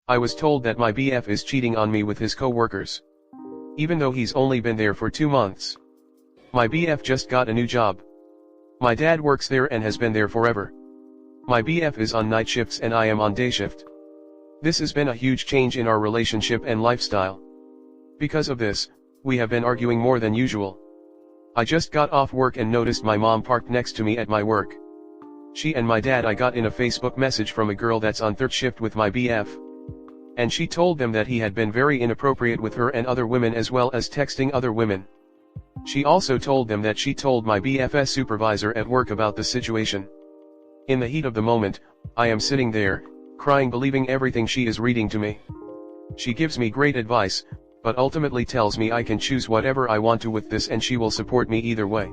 I was told that my BF is cheating on me with his co-workers. Even though he's only been there for 2 months. My BF just got a new job. My dad works there and has been there forever. My BF is on night shifts and I am on day shift. This has been a huge change in our relationship and lifestyle. Because of this, we have been arguing more than usual. I just got off work and noticed my mom parked next to me at my work. She and my dad I got in a Facebook message from a girl that's on third shift with my BF. And she told them that he had been very inappropriate with her and other women as well as texting other women. She also told them that she told my BF's supervisor at work about the situation. In the heat of the moment, I am sitting there, crying believing everything she is reading to me. She gives me great advice, but ultimately tells me I can choose whatever I want to with this and she will support me either way.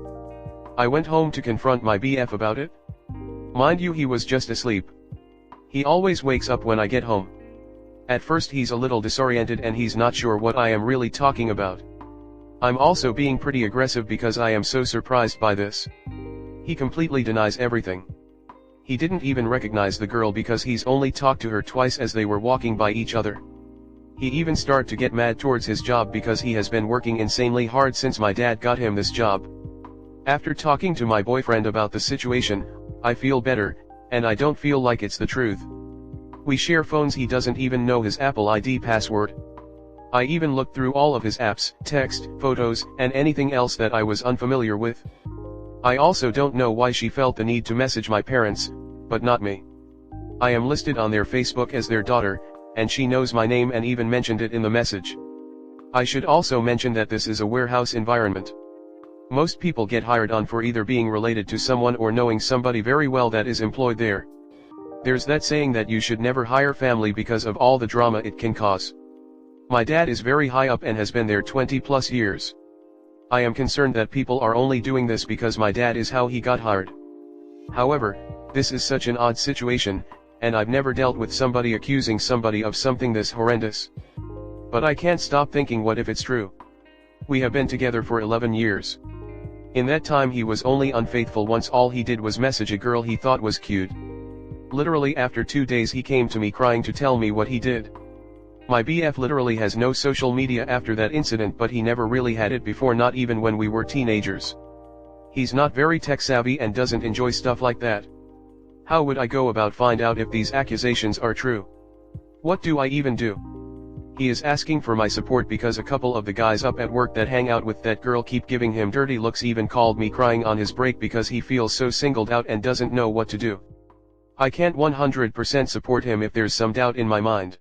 I went home to confront my BF about it. Mind you, he was just asleep. He always wakes up when I get home. At first he's a little disoriented and he's not sure what I am really talking about. I'm also being pretty aggressive because I am so surprised by this. He completely denies everything. He didn't even recognize the girl because he's only talked to her twice as they were walking by each other. He even started to get mad towards his job because he has been working insanely hard since my dad got him this job. After talking to my boyfriend about the situation, I feel better, and I don't feel like it's the truth. We share phones, he doesn't even know his Apple ID password. I even looked through all of his apps, text, photos, and anything else that I was unfamiliar with. I also don't know why she felt the need to message my parents, but not me. I am listed on their Facebook as their daughter, and she knows my name and even mentioned it in the message. I should also mention that this is a warehouse environment. Most people get hired on for either being related to someone or knowing somebody very well that is employed there. There's that saying that you should never hire family because of all the drama it can cause. My dad is very high up and has been there 20 plus years. I am concerned that people are only doing this because my dad is how he got hired. However, this is such an odd situation, and I've never dealt with somebody accusing somebody of something this horrendous. But I can't stop thinking, what if it's true? We have been together for 11 years. In that time he was only unfaithful once. All he did was message a girl he thought was cute. Literally after 2 days he came to me crying to tell me what he did. My BF literally has no social media after that incident, but he never really had it before, not even when we were teenagers. He's not very tech savvy and doesn't enjoy stuff like that. How would I go about find out if these accusations are true? What do I even do? He is asking for my support because a couple of the guys up at work that hang out with that girl keep giving him dirty looks, even called me crying on his break because he feels so singled out and doesn't know what to do. I can't 100% support him if there's some doubt in my mind.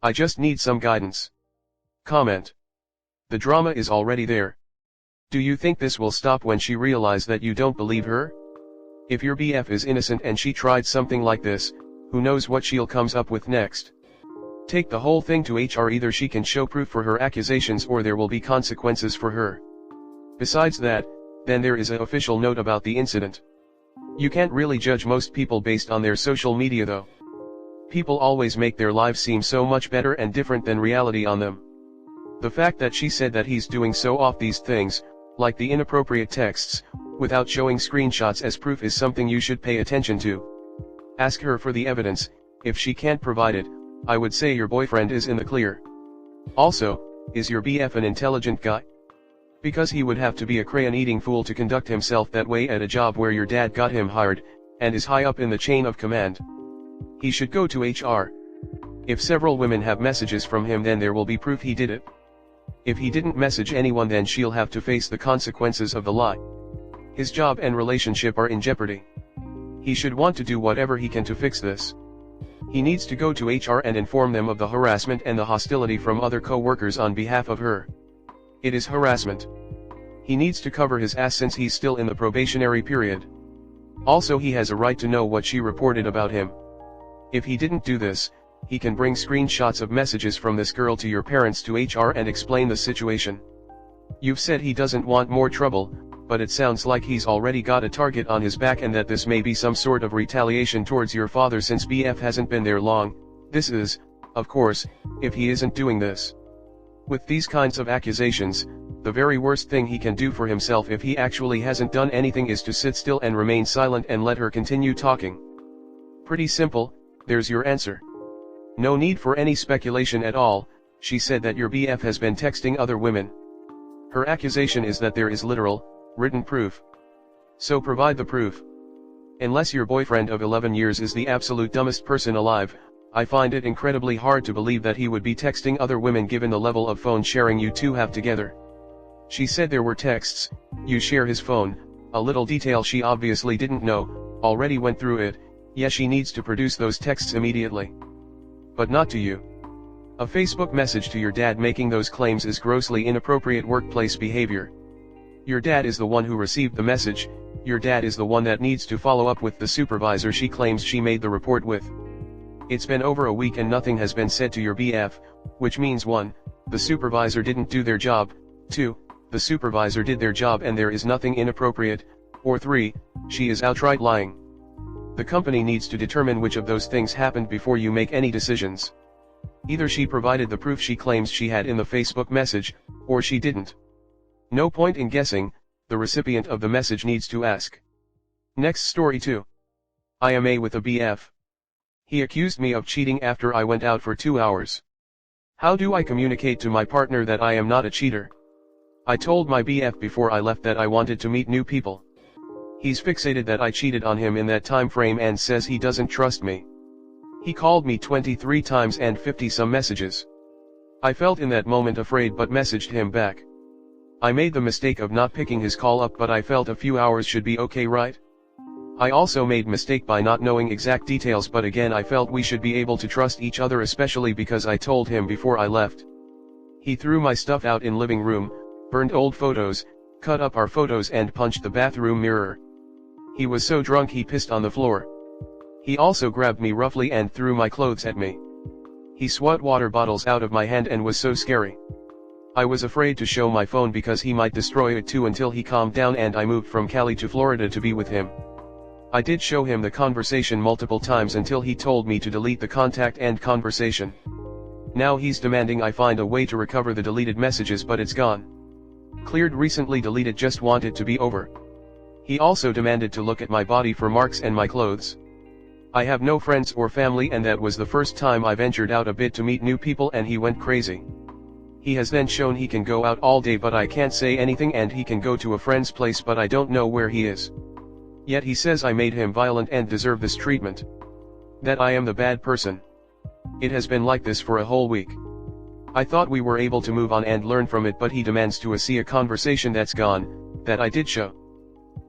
I just need some guidance. Comment. The drama is already there. Do you think this will stop when she realizes that you don't believe her? If your BF is innocent and she tried something like this, who knows what she'll comes up with next? Take the whole thing to HR. Either she can show proof for her accusations or there will be consequences for her. Besides that, then there is an official note about the incident. You can't really judge most people based on their social media though. People always make their lives seem so much better and different than reality on them. The fact that she said that he's doing so off these things, like the inappropriate texts, without showing screenshots as proof is something you should pay attention to. Ask her for the evidence. If she can't provide it, I would say your boyfriend is in the clear. Also, is your BF an intelligent guy? Because he would have to be a crayon-eating fool to conduct himself that way at a job where your dad got him hired, and is high up in the chain of command. He should go to HR. If several women have messages from him, then there will be proof he did it. If he didn't message anyone, then she'll have to face the consequences of the lie. His job and relationship are in jeopardy. He should want to do whatever he can to fix this. He needs to go to HR and inform them of the harassment and the hostility from other co-workers on behalf of her. It is harassment. He needs to cover his ass since he's still in the probationary period. Also, he has a right to know what she reported about him. If he didn't do this, he can bring screenshots of messages from this girl to your parents to HR and explain the situation. You've said he doesn't want more trouble, but it sounds like he's already got a target on his back and that this may be some sort of retaliation towards your father since BF hasn't been there long. This is, of course, if he isn't doing this. With these kinds of accusations, the very worst thing he can do for himself if he actually hasn't done anything is to sit still and remain silent and let her continue talking. Pretty simple. There's your answer. No need for any speculation at all, she said that your BF has been texting other women. Her accusation is that there is literal, written proof. So provide the proof. Unless your boyfriend of 11 years is the absolute dumbest person alive, I find it incredibly hard to believe that he would be texting other women given the level of phone sharing you two have together. She said there were texts, you share his phone, a little detail she obviously didn't know, already went through it, yes she needs to produce those texts immediately. But not to you. A Facebook message to your dad making those claims is grossly inappropriate workplace behavior. Your dad is the one who received the message, your dad is the one that needs to follow up with the supervisor she claims she made the report with. It's been over a week and nothing has been said to your BF, which means 1, the supervisor didn't do their job, 2, the supervisor did their job and there is nothing inappropriate, or 3, she is outright lying. The company needs to determine which of those things happened before you make any decisions. Either she provided the proof she claims she had in the Facebook message, or she didn't. No point in guessing, the recipient of the message needs to ask. Next story 2. IMA with a BF. He accused me of cheating after I went out for 2 hours. How do I communicate to my partner that I am not a cheater? I told my BF before I left that I wanted to meet new people. He's fixated that I cheated on him in that time frame and says he doesn't trust me. He called me 23 times and 50 some messages. I felt in that moment afraid but messaged him back. I made the mistake of not picking his call up but I felt a few hours should be okay, right? I also made mistake by not knowing exact details, but again I felt we should be able to trust each other, especially because I told him before I left. He threw my stuff out in living room, burned old photos, cut up our photos and punched the bathroom mirror. He was so drunk he pissed on the floor. He also grabbed me roughly and threw my clothes at me. He swat water bottles out of my hand and was so scary. I was afraid to show my phone because he might destroy it too until he calmed down and I moved from Cali to Florida to be with him. I did show him the conversation multiple times until he told me to delete the contact and conversation. Now he's demanding I find a way to recover the deleted messages, but it's gone. Cleared recently, deleted, just want it to be over. He also demanded to look at my body for marks and my clothes. I have no friends or family and that was the first time I ventured out a bit to meet new people and he went crazy. He has then shown he can go out all day but I can't say anything, and he can go to a friend's place but I don't know where he is. Yet he says I made him violent and deserve this treatment. That I am the bad person. It has been like this for a whole week. I thought we were able to move on and learn from it, but he demands to see a conversation that's gone, that I did show.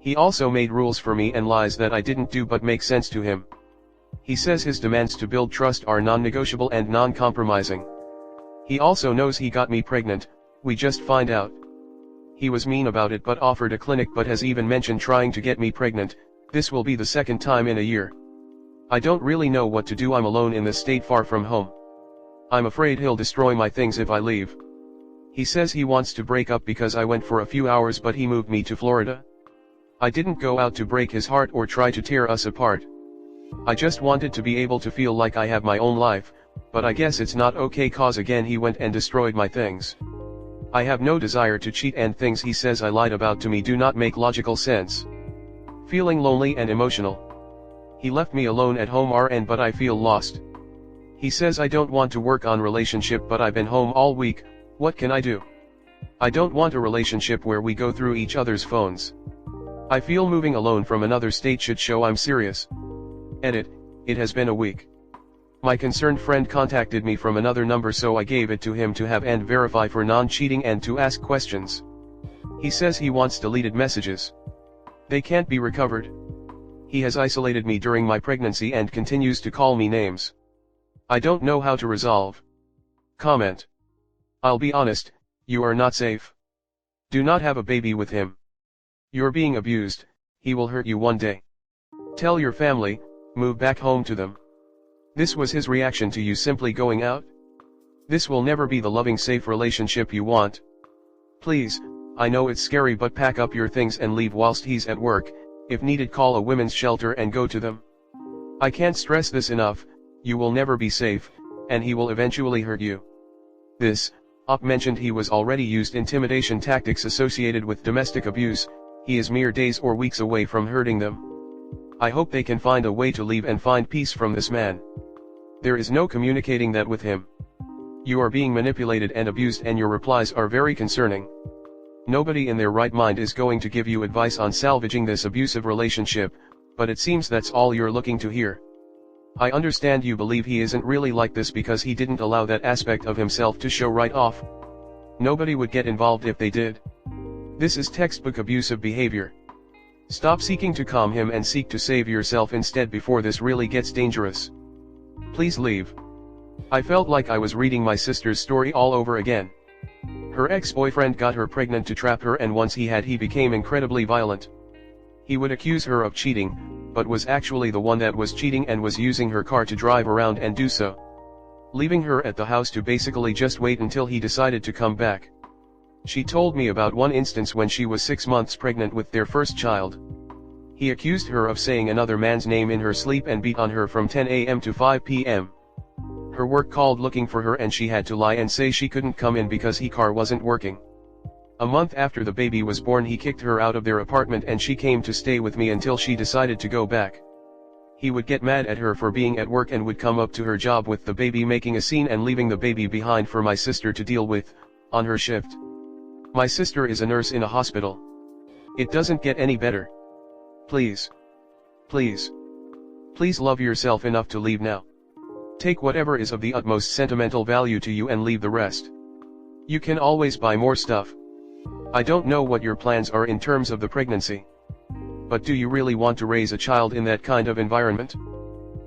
He also made rules for me and lies that I didn't do but make sense to him. He says his demands to build trust are non-negotiable and non-compromising. He also knows he got me pregnant, we just find out. He was mean about it but offered a clinic, but has even mentioned trying to get me pregnant. This will be the second time in a year. I don't really know what to do. I'm alone in this state far from home. I'm afraid he'll destroy my things if I leave. He says he wants to break up because I went for a few hours but he moved me to Florida. I didn't go out to break his heart or try to tear us apart. I just wanted to be able to feel like I have my own life, but I guess it's not okay cause again he went and destroyed my things. I have no desire to cheat and things he says I lied about to me do not make logical sense. Feeling lonely and emotional. He left me alone at home RN but I feel lost. He says I don't want to work on relationship but I've been home all week, what can I do? I don't want a relationship where we go through each other's phones. I feel moving alone from another state should show I'm serious. Edit, it has been a week. My concerned friend contacted me from another number so I gave it to him to have and verify for non-cheating and to ask questions. He says he wants deleted messages. They can't be recovered. He has isolated me during my pregnancy and continues to call me names. I don't know how to resolve. Comment. I'll be honest, you are not safe. Do not have a baby with him. You're being abused, he will hurt you one day. Tell your family, move back home to them. This was his reaction to you simply going out? This will never be the loving, safe relationship you want. Please, I know it's scary but pack up your things and leave whilst he's at work. If needed, call a women's shelter and go to them. I can't stress this enough, you will never be safe, and he will eventually hurt you. This, Op mentioned he was already used intimidation tactics associated with domestic abuse, he is mere days or weeks away from hurting them. I hope they can find a way to leave and find peace from this man. There is no communicating that with him. You are being manipulated and abused, and your replies are very concerning. Nobody in their right mind is going to give you advice on salvaging this abusive relationship, but it seems that's all you're looking to hear. I understand you believe he isn't really like this because he didn't allow that aspect of himself to show right off. Nobody would get involved if they did. This is textbook abusive behavior. Stop seeking to calm him and seek to save yourself instead before this really gets dangerous. Please leave. I felt like I was reading my sister's story all over again. Her ex-boyfriend got her pregnant to trap her, and once he became incredibly violent. He would accuse her of cheating, but was actually the one that was cheating and was using her car to drive around and do so, leaving her at the house to basically just wait until he decided to come back. She told me about one instance when she was 6 months pregnant with their first child. He accused her of saying another man's name in her sleep and beat on her from 10 a.m. to 5 p.m. Her work called looking for her and she had to lie and say she couldn't come in because his car wasn't working. A month after the baby was born, he kicked her out of their apartment and she came to stay with me until she decided to go back. He would get mad at her for being at work and would come up to her job with the baby, making a scene and leaving the baby behind for my sister to deal with, on her shift. My sister is a nurse in a hospital. It doesn't get any better. Please. Please. Please love yourself enough to leave now. Take whatever is of the utmost sentimental value to you and leave the rest. You can always buy more stuff. I don't know what your plans are in terms of the pregnancy. But do you really want to raise a child in that kind of environment?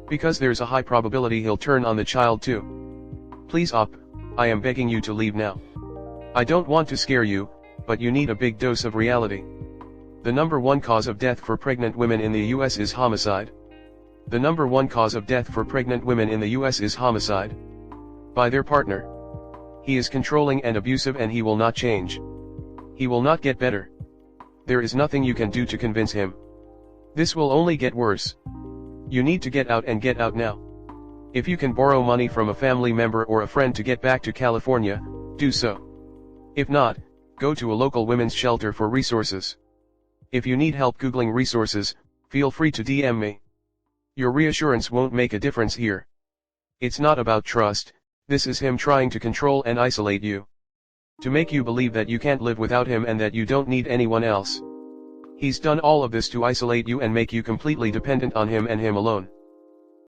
Because there's a high probability he'll turn on the child too. Please up, I am begging you to leave now. I don't want to scare you, but you need a big dose of reality. The number one cause of death for pregnant women in the US is homicide. The number one cause of death for pregnant women in the US is homicide. By their partner. He is controlling and abusive and he will not change. He will not get better. There is nothing you can do to convince him. This will only get worse. You need to get out and get out now. If you can borrow money from a family member or a friend to get back to California, do so. If not, go to a local women's shelter for resources. If you need help Googling resources, feel free to DM me. Your reassurance won't make a difference here. It's not about trust, this is him trying to control and isolate you. To make you believe that you can't live without him and that you don't need anyone else. He's done all of this to isolate you and make you completely dependent on him and him alone.